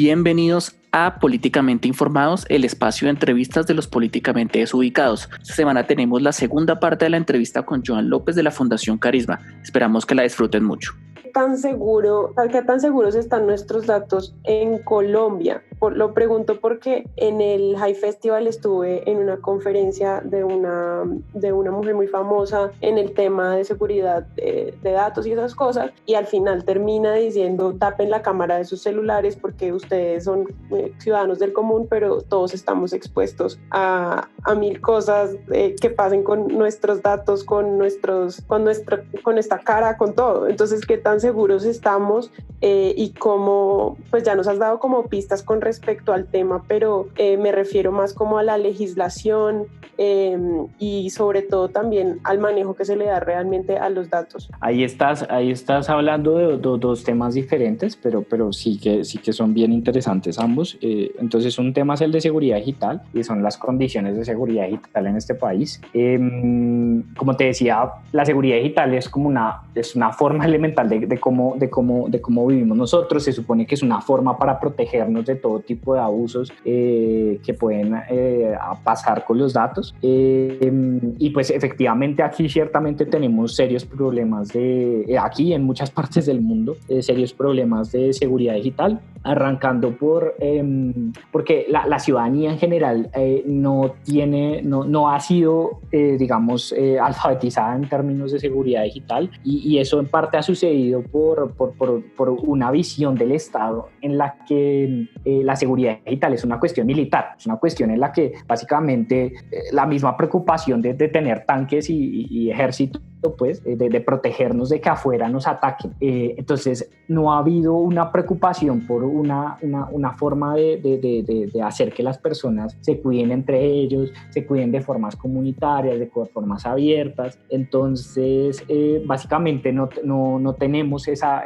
Bienvenidos a Políticamente Informados, el espacio de entrevistas de los políticamente desubicados. Esta semana tenemos la segunda parte de la entrevista con Joan López de la Fundación Carisma. Esperamos que la disfruten mucho. ¿Qué tan seguros están nuestros datos en Colombia? Lo pregunto porque en el High Festival estuve en una conferencia de una mujer muy famosa en el tema de seguridad de datos y esas cosas, y al final termina diciendo: tapen la cámara de sus celulares porque ustedes son ciudadanos del común, pero todos estamos expuestos a mil cosas que pasen con nuestros datos, con esta cara, con todo. Entonces, ¿qué tan seguros estamos? Y cómo, pues ya nos has dado como pistas con respecto al tema, pero me refiero más como a la legislación y sobre todo también al manejo que se le da realmente a los datos. Ahí estás hablando de dos temas diferentes, pero sí que son bien interesantes ambos. Entonces, un tema es el de seguridad digital y son las condiciones de seguridad digital en este país. Como te decía, la seguridad digital es una forma elemental de cómo vivimos nosotros. Se supone que es una forma para protegernos de todo tipo de abusos que pueden pasar con los datos. Y pues efectivamente aquí ciertamente tenemos serios problemas aquí en muchas partes del mundo, serios problemas de seguridad digital, arrancando porque la ciudadanía en general no ha sido, alfabetizada en términos de seguridad digital, y eso en parte ha sucedido por una visión del Estado en la que la seguridad digital es una cuestión militar, es una cuestión en la que básicamente la misma preocupación de tener tanques y ejército, pues, de protegernos de que afuera nos ataquen. Entonces, no ha habido una preocupación por una forma de hacer que las personas se cuiden entre ellos, se cuiden de formas comunitarias, de formas abiertas. Entonces, básicamente no tenemos esa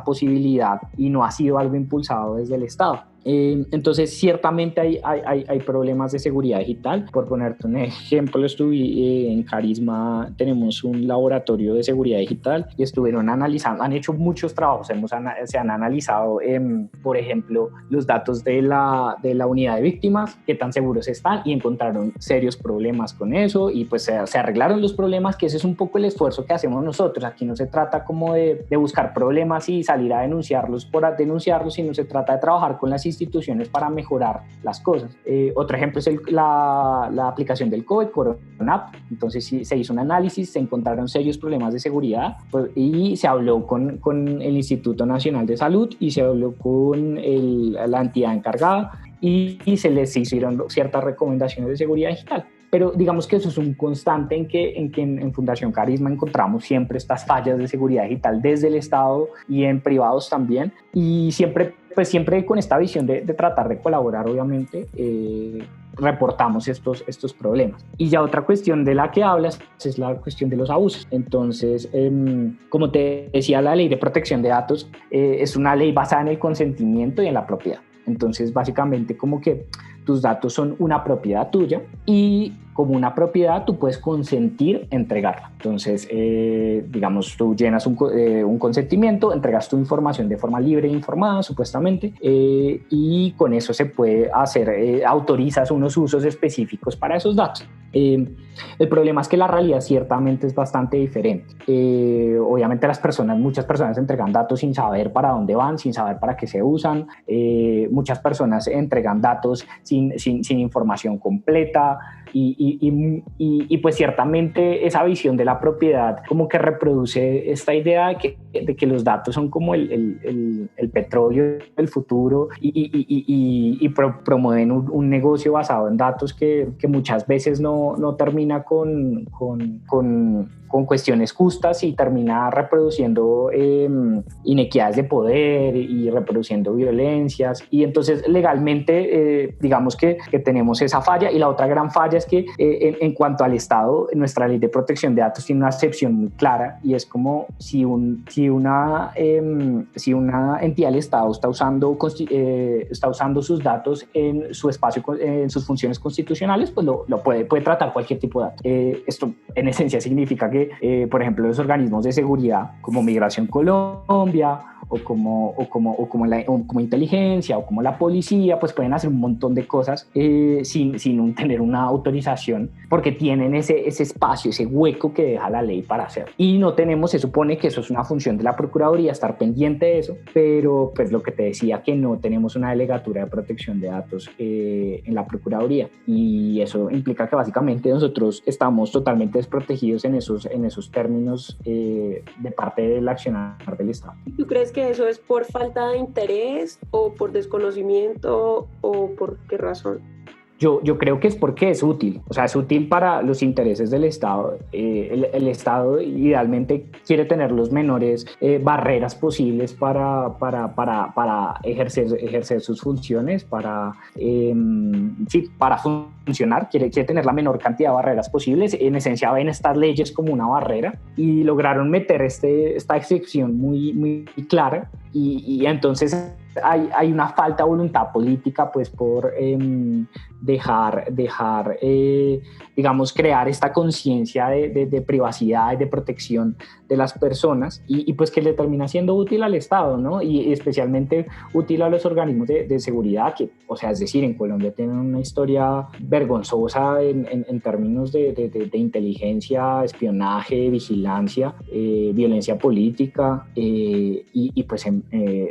posibilidad, y no ha sido algo impulsado desde el Estado. Entonces, ciertamente hay problemas de seguridad digital. Por ponerte un ejemplo, estuve en Carisma, tenemos un laboratorio de seguridad digital y estuvieron analizando, han hecho muchos trabajos, se han analizado, por ejemplo, los datos de la unidad de víctimas, qué tan seguros están, y encontraron serios problemas con eso, y pues se arreglaron los problemas, que ese es un poco el esfuerzo que hacemos nosotros. Aquí no se trata como de buscar problemas y salir a denunciarlos por denunciarlos, sino se trata de trabajar con las instituciones para mejorar las cosas. Otro ejemplo es la aplicación del COVID, Corona. Entonces se hizo un análisis, se encontraron serios problemas de seguridad, pues, y se habló con el Instituto Nacional de Salud y se habló con la entidad encargada, y se les hicieron ciertas recomendaciones de seguridad digital. Pero digamos que eso es un constante en que en Fundación Carisma encontramos siempre estas fallas de seguridad digital desde el Estado y en privados también, y siempre con esta visión de tratar de colaborar, obviamente, reportamos estos problemas. Y ya otra cuestión de la que hablas es la cuestión de los abusos. Entonces, como te decía, la Ley de Protección de Datos es una ley basada en el consentimiento y en la propiedad. Entonces, básicamente, como que tus datos son una propiedad tuya, y como una propiedad tú puedes consentir entregarla. Entonces, digamos, tú llenas un consentimiento, entregas tu información de forma libre e informada, supuestamente, y con eso se puede hacer, autorizas unos usos específicos para esos datos. El problema es que la realidad ciertamente es bastante diferente. Obviamente muchas personas entregan datos sin saber para dónde van, sin saber para qué se usan. Muchas personas entregan datos sin información completa, y pues ciertamente esa visión de la propiedad como que reproduce esta idea de que los datos son como el petróleo del futuro, y promueven un negocio basado en datos que muchas veces no termina con cuestiones justas, y termina reproduciendo inequidades de poder y reproduciendo violencias. Y entonces legalmente digamos que tenemos esa falla. Y la otra gran falla es que en cuanto al Estado, nuestra Ley de Protección de Datos tiene una excepción muy clara, y es como si una entidad del Estado está usando sus datos en su espacio, en sus funciones constitucionales, pues lo puede tratar cualquier tipo de dato. Esto en esencia significa que, por ejemplo, los organismos de seguridad como Migración Colombia como inteligencia o como la policía, pues pueden hacer un montón de cosas sin tener una autorización, porque tienen ese espacio, ese hueco que deja la ley para hacer. Y no tenemos, se supone que eso es una función de la Procuraduría, estar pendiente de eso, pero pues lo que te decía, que no tenemos una delegatura de protección de datos en la Procuraduría, y eso implica que básicamente nosotros estamos totalmente desprotegidos en esos términos de parte del accionar del Estado. ¿Tú crees que eso es por falta de interés o por desconocimiento o por qué razón? Yo creo que es porque es útil, o sea, es útil para los intereses del Estado. El Estado idealmente quiere tener los menores barreras posibles para ejercer sus funciones, para funcionar, quiere tener la menor cantidad de barreras posibles. En esencia ven estas leyes como una barrera y lograron meter esta excepción muy, muy clara, y entonces hay una falta de voluntad política pues por dejar digamos, crear esta conciencia de privacidad y de protección de las personas, y pues que le termina siendo útil al Estado, ¿no? Y especialmente útil a los organismos de seguridad, que, o sea, es decir, en Colombia tienen una historia vergonzosa en términos de inteligencia, espionaje, vigilancia, violencia política, y pues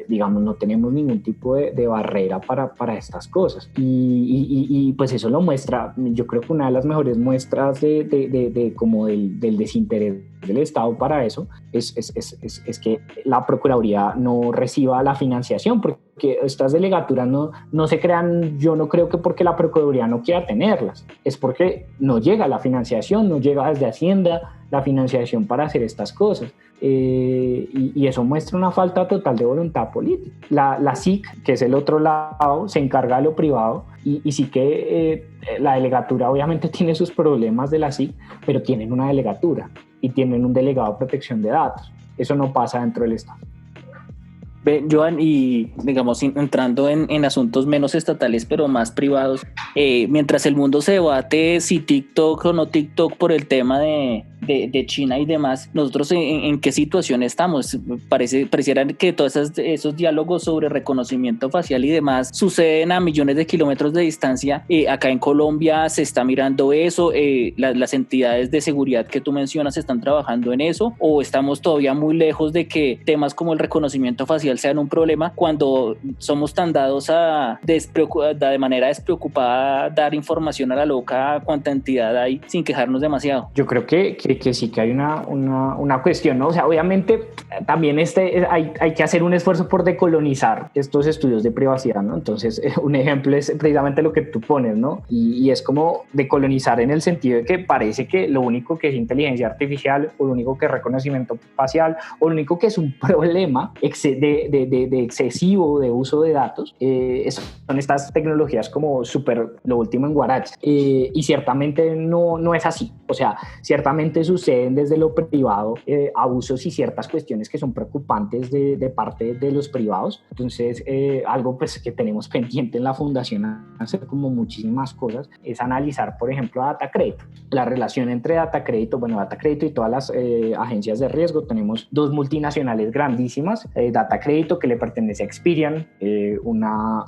digamos, no tenemos ningún tipo de barrera para estas cosas, y pues eso lo muestra. Yo creo que una de las mejores muestras como del desinterés del Estado para eso es que la Procuraduría no reciba la financiación, porque estas delegaturas no se crean, yo no creo que porque la Procuraduría no quiera tenerlas, es porque no llega la financiación, no llega desde Hacienda la financiación para hacer estas cosas, y eso muestra una falta total de voluntad política. La SIC, que es el otro lado, se encarga de lo privado, y sí que la delegatura obviamente tiene sus problemas de la SIC, pero tienen una delegatura y tienen un delegado de protección de datos. Eso no pasa dentro del Estado. Joan, y digamos, entrando en asuntos menos estatales pero más privados, mientras el mundo se debate si TikTok o no TikTok por el tema de China y demás, nosotros en qué situación estamos. Pareciera que todos esos diálogos sobre reconocimiento facial y demás suceden a millones de kilómetros de distancia. Acá en Colombia se está mirando eso, las entidades de seguridad que tú mencionas están trabajando en eso, o estamos todavía muy lejos de que temas como el reconocimiento facial sean un problema, cuando somos tan dados de manera despreocupada dar información a la loca cuánta entidad hay sin quejarnos demasiado. Yo creo que sí que hay una cuestión, ¿no? O sea, obviamente también hay que hacer un esfuerzo por decolonizar estos estudios de privacidad, ¿no? Entonces, un ejemplo es precisamente lo que tú pones, ¿no? Y es como decolonizar en el sentido de que parece que lo único que es inteligencia artificial, o lo único que es reconocimiento facial, o lo único que es un problema de excesivo de uso de datos, son estas tecnologías como lo último en Guarache, y ciertamente no es así. O sea, ciertamente suceden desde lo privado abusos y ciertas cuestiones que son preocupantes de parte de los privados. Entonces, algo pues que tenemos pendiente en la fundación, hacer como muchísimas cosas, es analizar, por ejemplo, a Datacrédito, la relación entre Datacrédito y todas las agencias de riesgo. Tenemos dos multinacionales grandísimas, Datacrédito, que le pertenece a Experian, una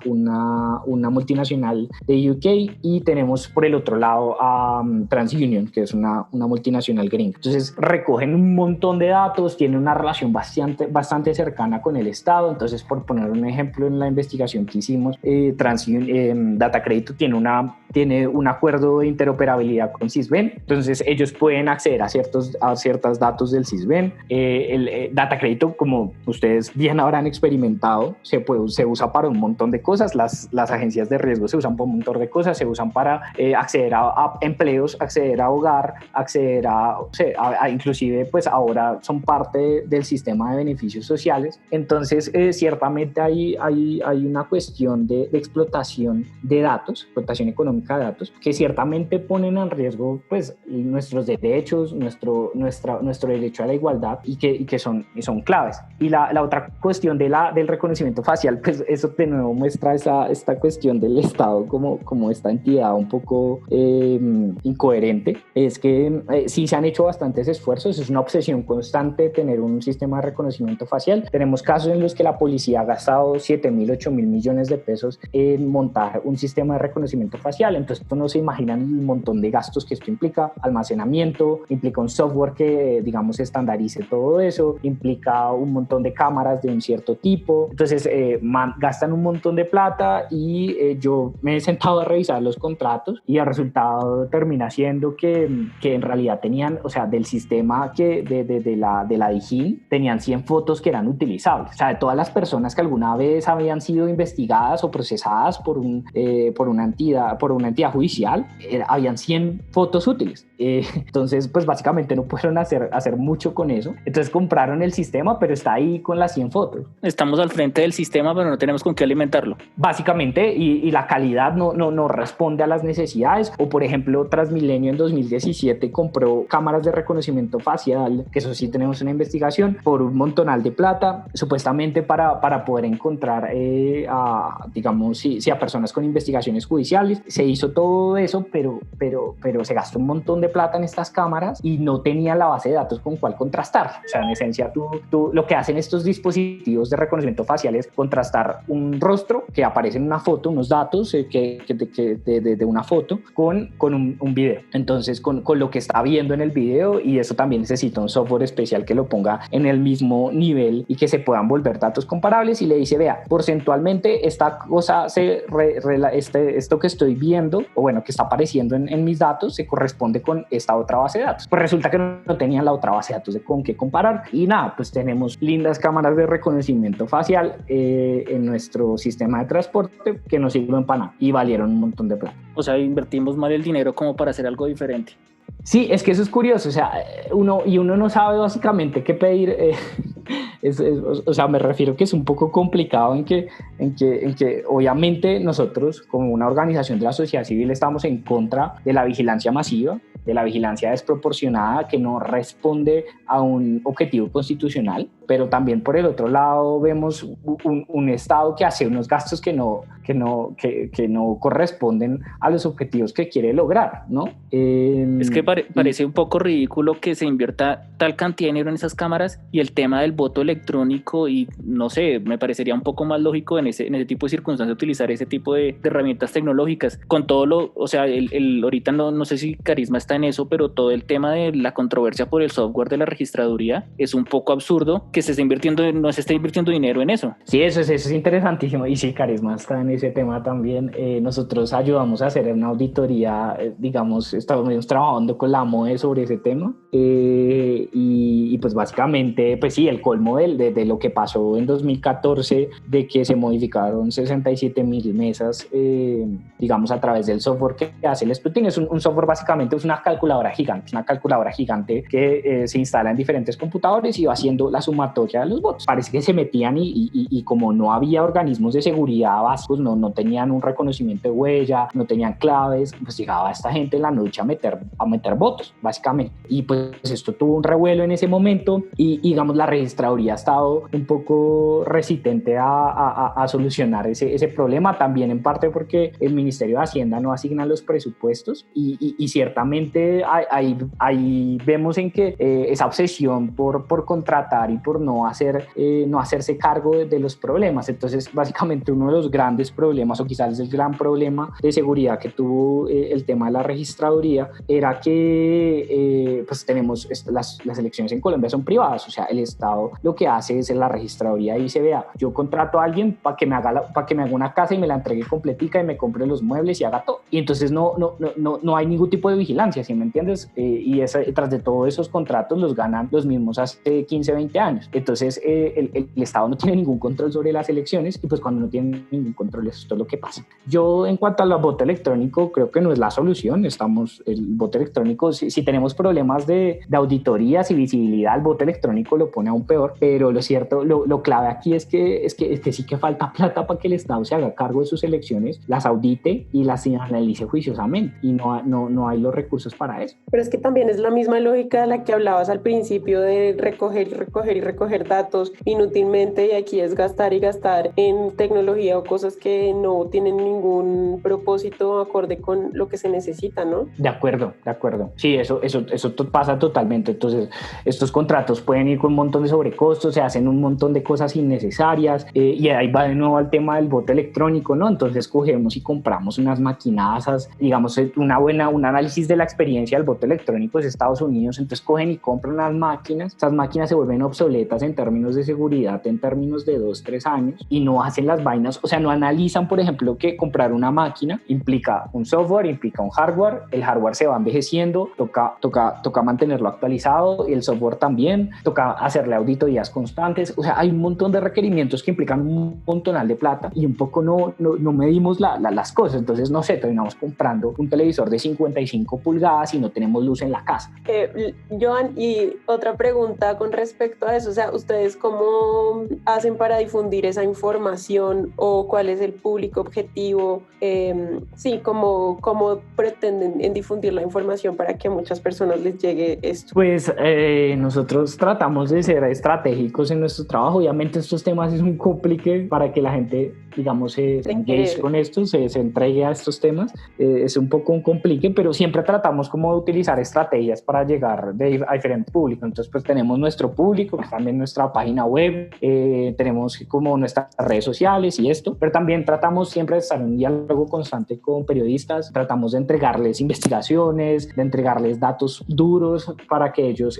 multinacional de UK, y tenemos por el otro lado a TransUnion, que es una multinacional gringa. Entonces recogen un montón de datos, tienen una relación bastante cercana con el Estado. Entonces, por poner un ejemplo, en la investigación que hicimos, Datacrédito tiene un acuerdo de interoperabilidad con Sysben, entonces ellos pueden acceder a ciertos datos del Sysben. Datacrédito, como ustedes bien habrán experimentado, se usa para un montón de cosas. Las agencias de riesgo se usan para un montón de cosas, se usan para acceder a empleos, acceder a hogar, acceder a inclusive pues ahora son parte del sistema de beneficios sociales. Entonces, ciertamente hay una cuestión de explotación de datos, explotación económica electrónica de datos, que ciertamente ponen en riesgo pues nuestros derechos, nuestro derecho a la igualdad y que son claves. Y la otra cuestión del reconocimiento facial, pues eso de nuevo muestra esta cuestión del Estado como esta entidad un poco incoherente. Es que sí se han hecho bastantes esfuerzos, es una obsesión constante tener un sistema de reconocimiento facial. Tenemos casos en los que la policía ha gastado 7.000, 8.000 millones de pesos en montar un sistema de reconocimiento facial. Entonces no se imaginan el montón de gastos que esto implica: almacenamiento, implica un software que digamos estandarice todo eso, implica un montón de cámaras de un cierto tipo. Entonces gastan un montón de plata y yo me he sentado a revisar los contratos y el resultado termina siendo que en realidad tenían, o sea, del sistema de la Dijín, tenían 100 fotos que eran utilizables. O sea, de todas las personas que alguna vez habían sido investigadas o procesadas por una entidad judicial, habían 100 fotos útiles. Entonces, pues básicamente no pudieron hacer mucho con eso. Entonces compraron el sistema, pero está ahí con las 100 fotos. Estamos al frente del sistema, pero no tenemos con qué alimentarlo. Básicamente, y la calidad no responde a las necesidades. O por ejemplo, Transmilenio en 2017 compró cámaras de reconocimiento facial, que eso sí tenemos una investigación, por un montonal de plata, supuestamente para poder encontrar a personas con investigaciones judiciales. Se hizo todo eso, pero se gastó un montón de plata en estas cámaras y no tenía la base de datos con cuál contrastar. O sea, en esencia, tú lo que hacen estos dispositivos de reconocimiento facial es contrastar un rostro que aparece en una foto, unos datos de una foto con un video. Entonces, con lo que está viendo en el video, y eso también necesita un software especial que lo ponga en el mismo nivel y que se puedan volver datos comparables, y le dice, vea, porcentualmente esta cosa esto que estoy viendo, o bueno, que está apareciendo en mis datos, se corresponde con esta otra base de datos. Pues resulta que no tenían la otra base de datos con qué comparar, y nada, pues tenemos lindas cámaras de reconocimiento facial en nuestro sistema de transporte que no sirven para nada y valieron un montón de plata. O sea, invertimos mal el dinero como para hacer algo diferente. Sí, es que eso es curioso, o sea, uno no sabe básicamente qué pedir. O sea, me refiero que es un poco complicado en que obviamente nosotros como una organización de la sociedad civil estamos en contra de la vigilancia masiva, de la vigilancia desproporcionada que no responde a un objetivo constitucional, pero también por el otro lado vemos un Estado que hace unos gastos que no corresponden a los objetivos que quiere lograr, ¿no? Es que parece un poco ridículo que se invierta tal cantidad de dinero en esas cámaras, y el tema del voto electrónico, y no sé, me parecería un poco más lógico en ese tipo de circunstancias utilizar ese tipo de herramientas tecnológicas. Con todo o sea, ahorita no sé si Carisma está en eso, pero todo el tema de la controversia por el software de la registraduría es un poco absurdo que no se esté invirtiendo dinero en eso. Sí, eso es interesantísimo, y sí, Carisma está en ese tema también. Nosotros ayudamos a hacer una auditoría, digamos, estamos trabajando con la MOE sobre ese tema, y pues básicamente, pues sí, el colmo de lo que pasó en 2014, de que se modificaron 67.000 mesas, digamos, a través del software que hace el escrutinio. Es un software, básicamente es una calculadora gigante que se instala en diferentes computadores y va haciendo la sumatoria de los votos. Parece que se metían y como no había organismos de seguridad básicos, no tenían un reconocimiento de huella, no tenían claves, pues llegaba esta gente en la noche a meter votos, básicamente. Y pues esto tuvo un revuelo en ese momento, y digamos la registraduría ha estado un poco resistente a solucionar ese problema, también en parte porque el Ministerio de Hacienda no asigna los presupuestos, y ciertamente ahí vemos en que esa obsesión por contratar y por no hacerse cargo de los problemas. Entonces básicamente uno de los grandes problemas, o quizás el gran problema de seguridad que tuvo el tema de la registraduría, era que pues tenemos las elecciones en Colombia son privadas. O sea, el Estado lo que hace es, en la registraduría dice, vea, yo contrato a alguien para que me haga una casa y me la entregue completica y me compre los muebles y haga todo, y entonces no hay ningún tipo de vigilancia, ¿sí me entiendes? Y tras de todos esos contratos los ganan los mismos hace 15, 20 años. elecciones. Entonces, el Estado no tiene ningún control sobre las elecciones y pues cuando no tiene ningún control, esto es lo que pasa. Yo, en cuanto al voto electrónico, creo que no es la solución. El voto electrónico, si tenemos problemas de auditorías y visibilidad, el voto electrónico lo pone aún peor, pero lo cierto, lo clave aquí es que sí que falta plata para que el Estado se haga cargo de sus elecciones, las audite y las analice juiciosamente, y no hay los recursos para eso. Pero es que también es la misma lógica de la que hablabas al principio, de recoger datos inútilmente, y aquí es gastar y gastar en tecnología o cosas que no tienen ningún propósito acorde con lo que se necesita, ¿no? De acuerdo. Sí, eso pasa totalmente. Entonces, estos contratos pueden ir con un montón de sobrecostos, se hacen un montón de cosas innecesarias, y ahí va de nuevo al tema del voto electrónico, ¿no? Entonces cogemos y compramos unas maquinazas, digamos, un análisis de la experiencia del voto electrónico es Estados Unidos. Entonces cogen y compran unas máquinas, esas máquinas se vuelven obsoletas en términos de seguridad, en términos de 2-3 años, y no hacen las vainas, o sea, no analizan, por ejemplo, que comprar una máquina implica un software, implica un hardware, el hardware se va envejeciendo, toca mantenerlo actualizado, y el software también, toca hacerle auditorías constantes. O sea, hay un montón de requerimientos que implican un montonal de plata y un poco no medimos las cosas. Entonces, no sé, terminamos comprando un televisor de 55 pulgadas y no tenemos luz en la casa. Joan, y otra pregunta con respecto a eso, o sea, ¿ustedes cómo hacen para difundir esa información, o cuál es el público objetivo? ¿Cómo pretenden difundir la información para que a muchas personas les llegue esto? Pues nosotros tratamos de ser estratégicos en nuestro trabajo. Obviamente estos temas es un complique para que la gente, digamos, se engage con esto, se entregue a estos temas. Es un poco un complique, pero siempre tratamos como de utilizar estrategias para llegar a diferentes públicos. Entonces, pues tenemos nuestro público, también nuestra página web, tenemos como nuestras redes sociales y esto, pero también tratamos siempre de estar en un diálogo constante con periodistas, tratamos de entregarles investigaciones, de entregarles datos duros para que ellos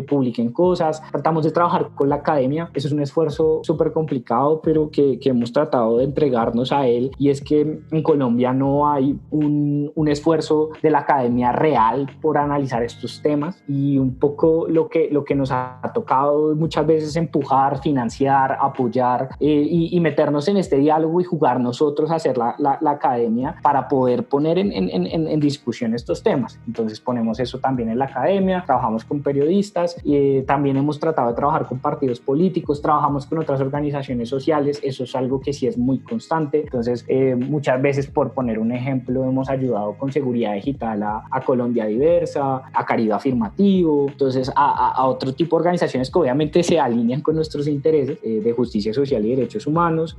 publiquen cosas, tratamos de trabajar con la academia. Eso es un esfuerzo súper complicado, pero que hemos tratado de entregarnos a él, y es que en Colombia no hay un esfuerzo de la academia real por analizar estos temas, y un poco lo que nos ha tocado muchas veces empujar, financiar, apoyar, y meternos en este diálogo y jugar nosotros a hacer la academia para poder poner en discusión estos temas. Entonces ponemos eso también en la academia, trabajamos con periodistas, y también hemos tratado de trabajar con partidos políticos, trabajamos con otras organizaciones sociales. Eso es algo que sí es muy constante. Entonces muchas veces, por poner un ejemplo, hemos ayudado con seguridad digital a Colombia Diversa, a Caribe Afirmativo, entonces a otro tipo de organizaciones que obviamente se alinean con nuestros intereses de justicia social y derechos humanos.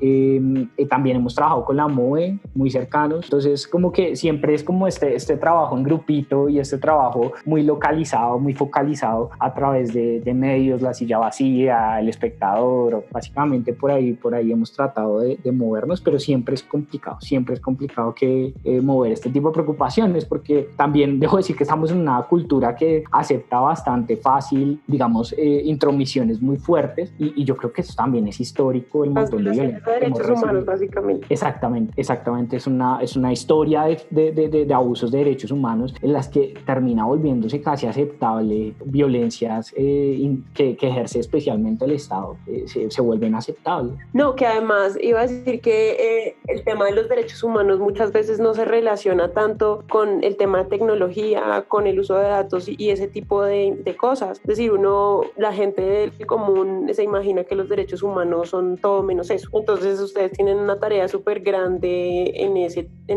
También hemos trabajado con la MOE, muy cercanos. Entonces, como que siempre es como este trabajo en grupito, y este trabajo muy localizado, muy focalizado a través de medios, La Silla Vacía, El Espectador, básicamente por ahí hemos tratado de movernos, pero siempre es complicado que mover este tipo de preocupaciones, porque también dejo decir que estamos en una cultura que acepta bastante fácil, digamos, intromisiones muy fuertes, y yo creo que eso también es histórico, el montón de violencia de derechos humanos, básicamente. Exactamente, es una historia de abusos de derechos humanos en las que termina volviéndose casi aceptable violencias que ejerce especialmente el Estado, se vuelven aceptables. No, que además iba a decir que el tema de los derechos humanos muchas veces no se relaciona tanto con el tema de tecnología, con el uso de datos y ese tipo de cosas. Es decir, la gente del común se imagina que los derechos humanos son todo menos eso. Entonces ustedes tienen una tarea súper grande en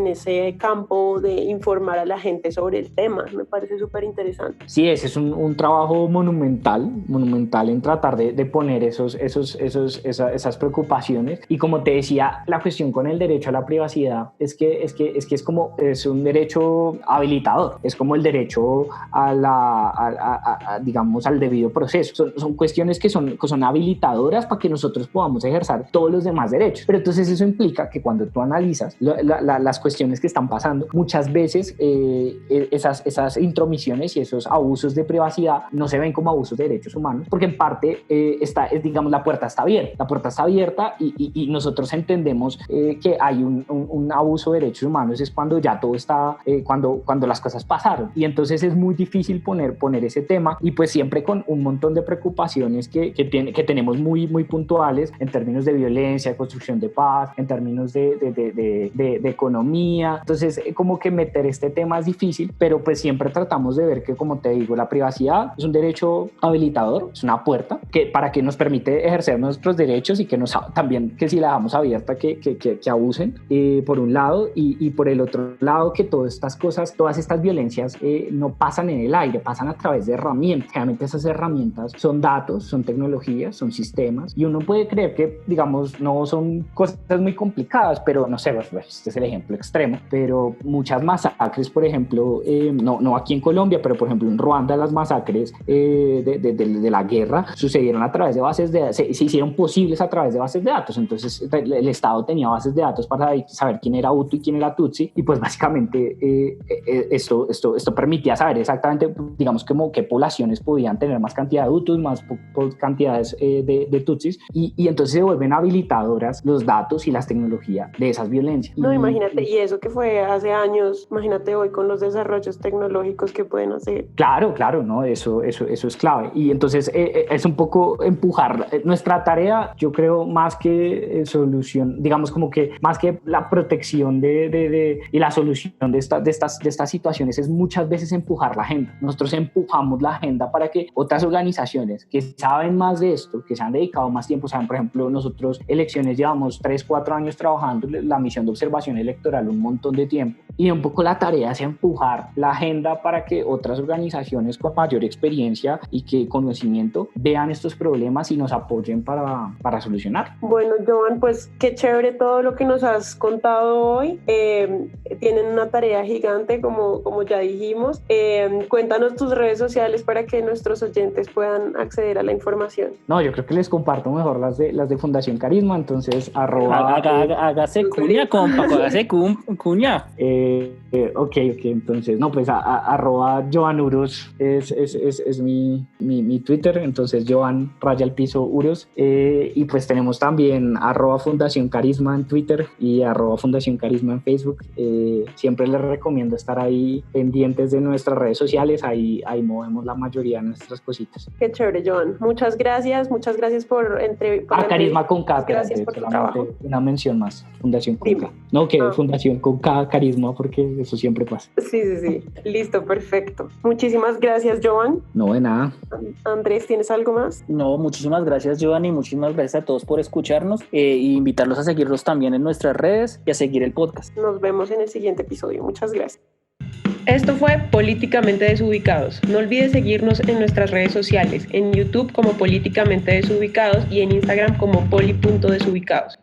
ese campo de informar a la gente sobre el tema. Me parece súper interesante. Sí, ese es un trabajo monumental en tratar de poner esas preocupaciones. Y como te decía, la cuestión con el derecho a la privacidad es que es un derecho habilitador, es como el derecho digamos, al debido proceso. Son cuestiones que son habilitadoras para que nosotros podamos ejercer todos los demás derechos. Pero entonces eso implica que cuando tú analizas las cuestiones que están pasando, muchas veces esas intromisiones y esos abusos de privacidad no se ven como abusos de derechos humanos, porque en parte digamos, la puerta está abierta, y nosotros entendemos que hay un abuso de derechos humanos es cuando ya todo está, cuando las cosas pasaron, y entonces es muy difícil poner ese tema, y pues siempre con un montón de preocupaciones preocupaciones que tenemos muy, muy puntuales en términos de violencia, de construcción de paz, en términos de economía. Entonces, como que meter este tema es difícil, pero pues siempre tratamos de ver que, como te digo, la privacidad es un derecho habilitador, es una puerta para que nos permite ejercer nuestros derechos y que también que si la dejamos abierta que abusen, por un lado, y por el otro lado que todas estas violencias no pasan en el aire, pasan a través de herramientas. Realmente esas herramientas son datos, son tecnologías, son sistemas, y uno puede creer que, digamos, no son cosas muy complicadas, pero no sé, este es el ejemplo extremo, pero muchas masacres, por ejemplo, no aquí en Colombia, pero por ejemplo en Ruanda, las masacres de la guerra sucedieron a través de bases de datos, se hicieron posibles a través de bases de datos. Entonces el Estado tenía bases de datos para saber quién era Hutu y quién era Tutsi, y pues básicamente esto permitía saber exactamente, digamos, como qué poblaciones podían tener más cantidad de Hutus, más cantidades de Tutsis, y entonces se vuelven habilitadoras los datos y las tecnologías de esas viencias. No, imagínate, y eso que fue hace años, imagínate hoy con los desarrollos tecnológicos que pueden hacer. Claro, no, eso es clave. Y entonces es un poco empujar nuestra tarea, yo creo, más que solución, digamos, como que más que la protección y la solución de estas situaciones, es muchas veces empujar la agenda. Nosotros empujamos la agenda para que otras organizaciones que saben más de esto, que se han dedicado más tiempo, saben, por ejemplo, nosotros elecciones llevamos 3-4 años trabajando la misión de observación electoral un montón de tiempo, y un poco la tarea es empujar la agenda para que otras organizaciones con mayor experiencia y que conocimiento vean estos problemas y nos apoyen para solucionar. Bueno, Joan, pues qué chévere todo lo que nos has contado hoy. Tienen una tarea gigante, como ya dijimos. Cuéntanos tus redes sociales para que nuestros oyentes puedan acceder a la información. No, yo creo que les comparto mejor las de Fundación Carisma, entonces hágase cuña, compa, hágase cuña. Ok, entonces, no, pues @JoanUros es mi Twitter, entonces Joan_Uros, y pues tenemos también @Fundación Carisma en Twitter y @Fundación Carisma en Facebook. Siempre les recomiendo estar ahí pendientes de nuestras redes sociales, ahí movemos la mayoría de nuestras cositas. Qué chévere, Joan. Muchas gracias por Carisma con K. Gracias por tu trabajo. Una mención más, Fundación con K. No, que Fundación con K, Carisma, porque eso siempre pasa. Sí. Listo, perfecto. Muchísimas gracias, Joan. No, de nada. Andrés, ¿tienes algo más? No, muchísimas gracias, Joan, y muchísimas gracias a todos por escucharnos, y invitarlos a seguirnos también en nuestras redes y a seguir el podcast. Nos vemos en el siguiente episodio. Muchas gracias. Esto fue Políticamente Desubicados. No olvides seguirnos en nuestras redes sociales, en YouTube como Políticamente Desubicados y en Instagram como poli.desubicados.